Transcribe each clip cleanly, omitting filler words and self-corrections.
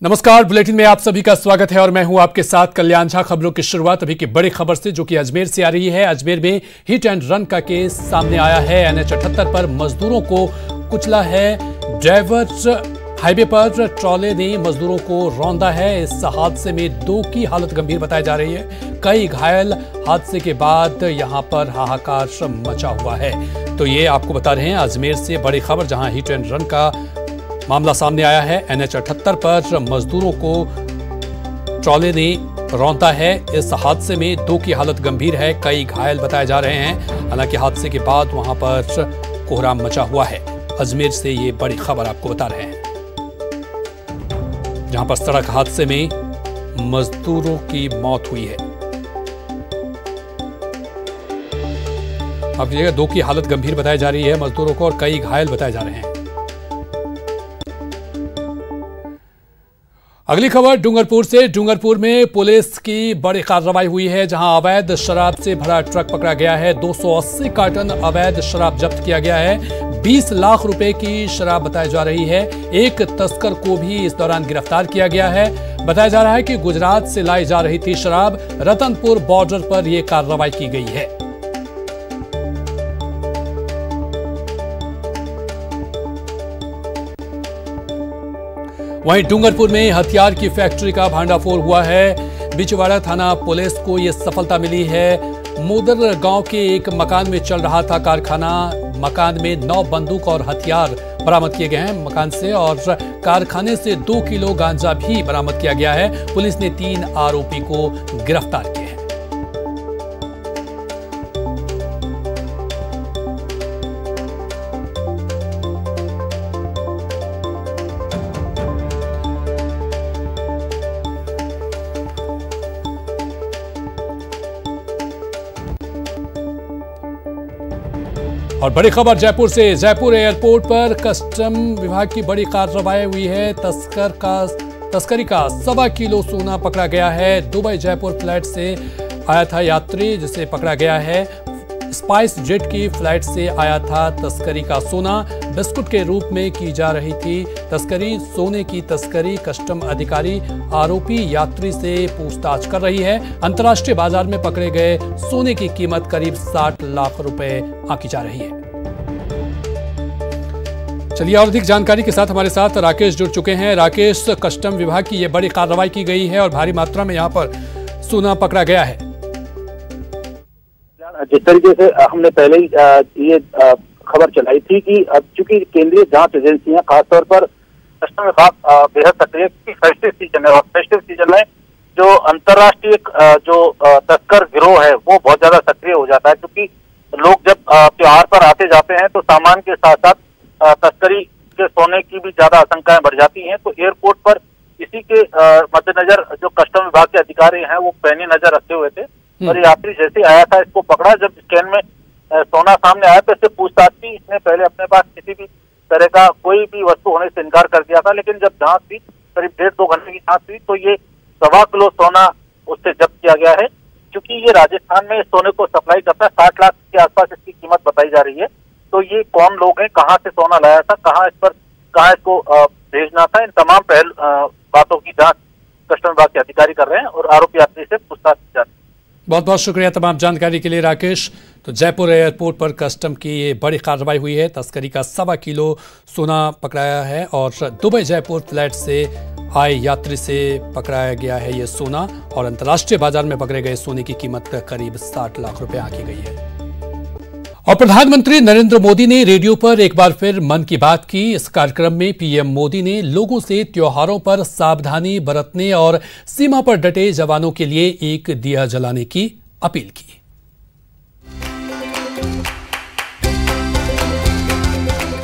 नमस्कार, बुलेटिन में आप सभी का स्वागत है और मैं हूं आपके साथ कल्याण झा। खबरों की शुरुआत अभी की बड़ी खबर से, जो कि अजमेर से आ रही है। अजमेर में हिट एंड रन का केस सामने आया है। NH 78 पर मजदूरों को कुचला है। ड्राइवर हाईवे पर ट्रॉले ने मजदूरों को रौंदा है। इस हादसे में 2 की हालत गंभीर बताई जा रही है, कई घायल। हादसे के बाद यहां पर हाहाकार मचा हुआ है। तो ये आपको बता रहे हैं अजमेर से बड़ी खबर, जहां हिट एंड रन का मामला सामने आया है। NH 78 पर मजदूरों को ट्रॉले ने रौंदा है। इस हादसे में 2 की हालत गंभीर है, कई घायल बताए जा रहे हैं। हालांकि हादसे के बाद वहां पर कोहराम मचा हुआ है। अजमेर से ये बड़ी खबर आपको बता रहे हैं, जहां पर सड़क हादसे में मजदूरों की मौत हुई है। अब देखिएगा, 2 की हालत गंभीर बताई जा रही है मजदूरों को और कई घायल बताए जा रहे हैं। अगली खबर डूंगरपुर से। डूंगरपुर में पुलिस की बड़ी कार्रवाई हुई है, जहां अवैध शराब से भरा ट्रक पकड़ा गया है। 280 कार्टन अवैध शराब जब्त किया गया है। 20 लाख रुपए की शराब बताई जा रही है। एक तस्कर को भी इस दौरान गिरफ्तार किया गया है। बताया जा रहा है कि गुजरात से लाई जा रही थी शराब। रतनपुर बॉर्डर पर यह कार्रवाई की गई है। वहीं डूंगरपुर में हथियार की फैक्ट्री का भांडाफोड़ हुआ है। बिचवाड़ा थाना पुलिस को यह सफलता मिली है। मोदर गांव के एक मकान में चल रहा था कारखाना। मकान में 9 बंदूक और हथियार बरामद किए गए हैं मकान से, और कारखाने से 2 किलो गांजा भी बरामद किया गया है। पुलिस ने 3 आरोपी को गिरफ्तार किया है। और बड़ी खबर जयपुर से। जयपुर एयरपोर्ट पर कस्टम विभाग की बड़ी कार्रवाई हुई है। तस्करी का 1.25 किलो सोना पकड़ा गया है। दुबई जयपुर फ्लाइट से आया था यात्री, जिसे पकड़ा गया है। स्पाइस जेट की फ्लाइट से आया था तस्करी का सोना। बिस्कुट के रूप में की जा रही थी तस्करी। सोने की तस्करी कस्टम अधिकारी आरोपी यात्री से पूछताछ कर रही है। अंतर्राष्ट्रीय बाजार में पकड़े गए सोने की कीमत करीब 60 लाख रुपए आंकी जा रही है। चलिए, और अधिक जानकारी के साथ हमारे साथ राकेश जुड़ चुके हैं। राकेश, कस्टम विभाग की यह बड़ी कार्रवाई की गई है और भारी मात्रा में यहाँ पर सोना पकड़ा गया है। जिस तरीके से हमने पहले ही ये खबर चलाई थी कि अब चूंकि केंद्रीय जांच एजेंसियां खासतौर पर कस्टम विभाग बेहद सक्रिय, फेस्टिव सीजन है और फेस्टिव सीजन में जो अंतर्राष्ट्रीय जो तस्कर गिरोह है वो बहुत ज्यादा सक्रिय हो जाता है। क्योंकि लोग जब त्योहार पर आते जाते हैं तो सामान के साथ साथ तस्करी के सोने की भी ज्यादा आशंकाएं बढ़ जाती हैं। तो एयरपोर्ट पर इसी के मद्देनजर जो कस्टम विभाग के अधिकारी हैं वो पैनी नजर रखे हुए थे और यात्री जैसे आया था इसको पकड़ा। जब स्कैन में सोना सामने आया तो इससे पूछताछ की। इसने पहले अपने पास किसी भी तरह का कोई भी वस्तु होने से इनकार कर दिया था, लेकिन जब जांच हुई, करीब 1.5-2 घंटे की जांच हुई, तो ये 1.25 किलो सोना उससे जब्त किया गया है। क्योंकि ये राजस्थान में सोने को सप्लाई करता है, 60 लाख के आसपास इसकी कीमत बताई जा रही है। तो ये कौन लोग हैं, कहाँ से सोना लाया था, कहाँ इसको भेजना था, इन तमाम बातों की जाँच कस्टम विभाग के अधिकारी कर रहे हैं और आरोपी यात्री से पूछताछ की जा रही है। बहुत बहुत शुक्रिया तमाम जानकारी के लिए राकेश। तो जयपुर एयरपोर्ट पर कस्टम की ये बड़ी कार्रवाई हुई है। तस्करी का 1.25 किलो सोना पकड़ाया है और दुबई जयपुर फ्लाइट से आए यात्री से पकड़ाया गया है ये सोना, और अंतर्राष्ट्रीय बाजार में पकड़े गए सोने की कीमत करीब 60 लाख रुपए आंकी गई है। और प्रधानमंत्री नरेंद्र मोदी ने रेडियो पर एक बार फिर मन की बात की। इस कार्यक्रम में पीएम मोदी ने लोगों से त्योहारों पर सावधानी बरतने और सीमा पर डटे जवानों के लिए एक दिया जलाने की अपील की।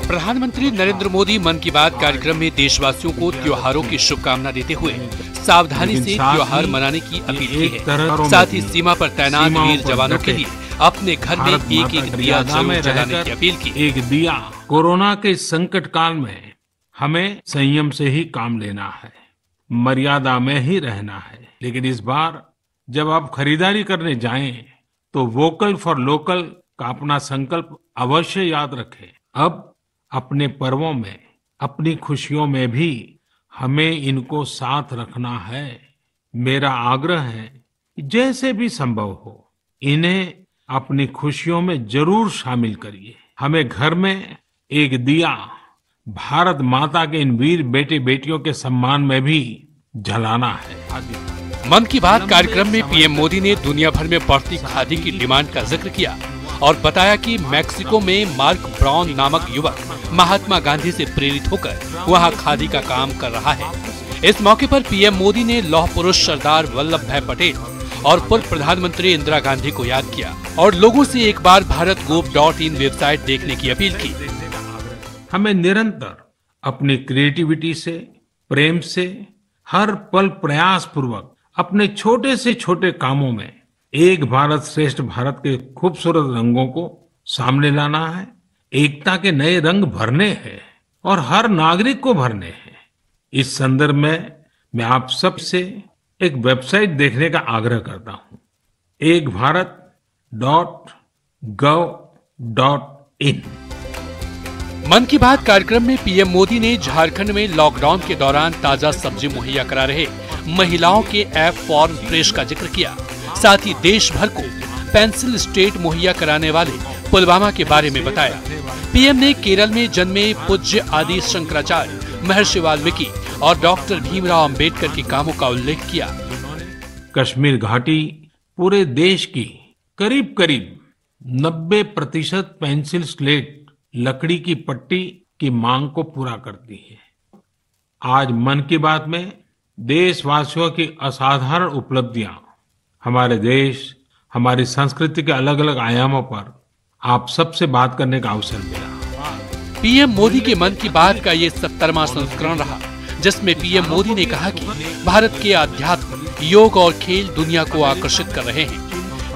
प्रधानमंत्री नरेंद्र मोदी मन की बात कार्यक्रम में देशवासियों को त्योहारों की शुभकामना देते हुए सावधानी से त्योहार मनाने की अपील की है। साथ ही सीमा पर तैनात वीर जवानों के लिए अपने घर में एक दिया जरूर जलाने की अपील की। एक दिया। कोरोना के संकट काल में हमें संयम से ही काम लेना है, मर्यादा में ही रहना है। लेकिन इस बार जब आप खरीदारी करने जाएं तो वोकल फॉर लोकल का अपना संकल्प अवश्य याद रखें। अब अपने पर्वों में, अपनी खुशियों में भी हमें इनको साथ रखना है। मेरा आग्रह है कि जैसे भी संभव हो इन्हें अपनी खुशियों में जरूर शामिल करिए। हमें घर में एक दिया भारत माता के इन वीर बेटे बेटियों के सम्मान में भी जलाना है। मन की बात कार्यक्रम में पीएम मोदी ने दुनिया भर में बढ़ती खादी की डिमांड का जिक्र किया और बताया कि मैक्सिको में मार्क ब्राउन नामक युवक महात्मा गांधी से प्रेरित होकर वहां खादी का काम कर रहा है। इस मौके पर पीएम मोदी ने लौह पुरुष सरदार वल्लभ भाई पटेल और पूर्व प्रधानमंत्री इंदिरा गांधी को याद किया और लोगों से एक बार bharatgov.in वेबसाइट देखने की अपील की। हमें निरंतर अपनी क्रिएटिविटी से, प्रेम से, हर पल प्रयास पूर्वक अपने छोटे से छोटे कामों में एक भारत श्रेष्ठ भारत के खूबसूरत रंगों को सामने लाना है। एकता के नए रंग भरने हैं और हर नागरिक को भरने हैं। इस संदर्भ में मैं आप सब से एक वेबसाइट देखने का आग्रह करता हूं, ekbharat.gov.in। मन की बात कार्यक्रम में पीएम मोदी ने झारखंड में लॉकडाउन के दौरान ताजा सब्जी मुहैया करा रहे महिलाओं के ऐप फॉर्म फ्रेश का जिक्र किया। साथ ही देश भर को पेंसिल स्टेट मुहैया कराने वाले पुलवामा के बारे में बताया। पीएम ने केरल में जन्मे पूज्य आदि शंकराचार्य, महर्षि वाल्मीकि और डॉक्टर भीमराव अंबेडकर के कामों का उल्लेख किया। कश्मीर घाटी पूरे देश की करीब करीब 90% पेंसिल स्लेट लकड़ी की पट्टी की मांग को पूरा करती है। आज मन की बात में देशवासियों की असाधारण उपलब्धियां, हमारे देश, हमारी संस्कृति के अलग अलग आयामों पर आप सबसे बात करने का अवसर मिला। पीएम मोदी के मन की बात का ये 70वां संस्करण रहा, जिसमें पीएम मोदी ने कहा कि भारत के अध्यात्म, योग और खेल दुनिया को आकर्षित कर रहे हैं।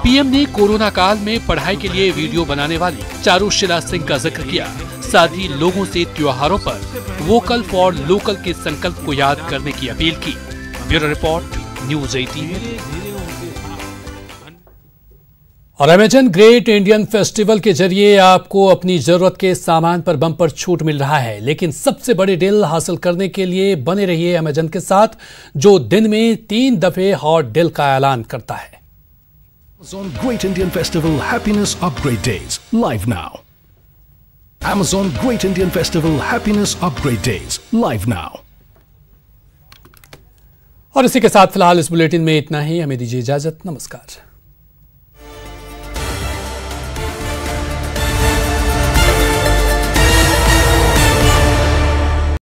पीएम ने कोरोना काल में पढ़ाई के लिए वीडियो बनाने वाली चारुशिला सिंह का जिक्र किया। साथ ही लोगों से त्योहारों पर वोकल फॉर लोकल के संकल्प को याद करने की अपील की। Bureau report, news 18। और अमेजन ग्रेट इंडियन फेस्टिवल के जरिए आपको अपनी जरूरत के सामान पर बम्पर छूट मिल रहा है, लेकिन सबसे बड़े डील हासिल करने के लिए बने रहिए अमेजन के साथ, जो दिन में 3 दफे हॉट डील का ऐलान करता है। Amazon Great Indian Festival Happiness Upgrade Days live now. Amazon Great Indian Festival Happiness Upgrade Days live now. और इसी के साथ फिलहाल इस बुलेटिन में इतना ही। हमें दीजिए इजाजत। नमस्कार।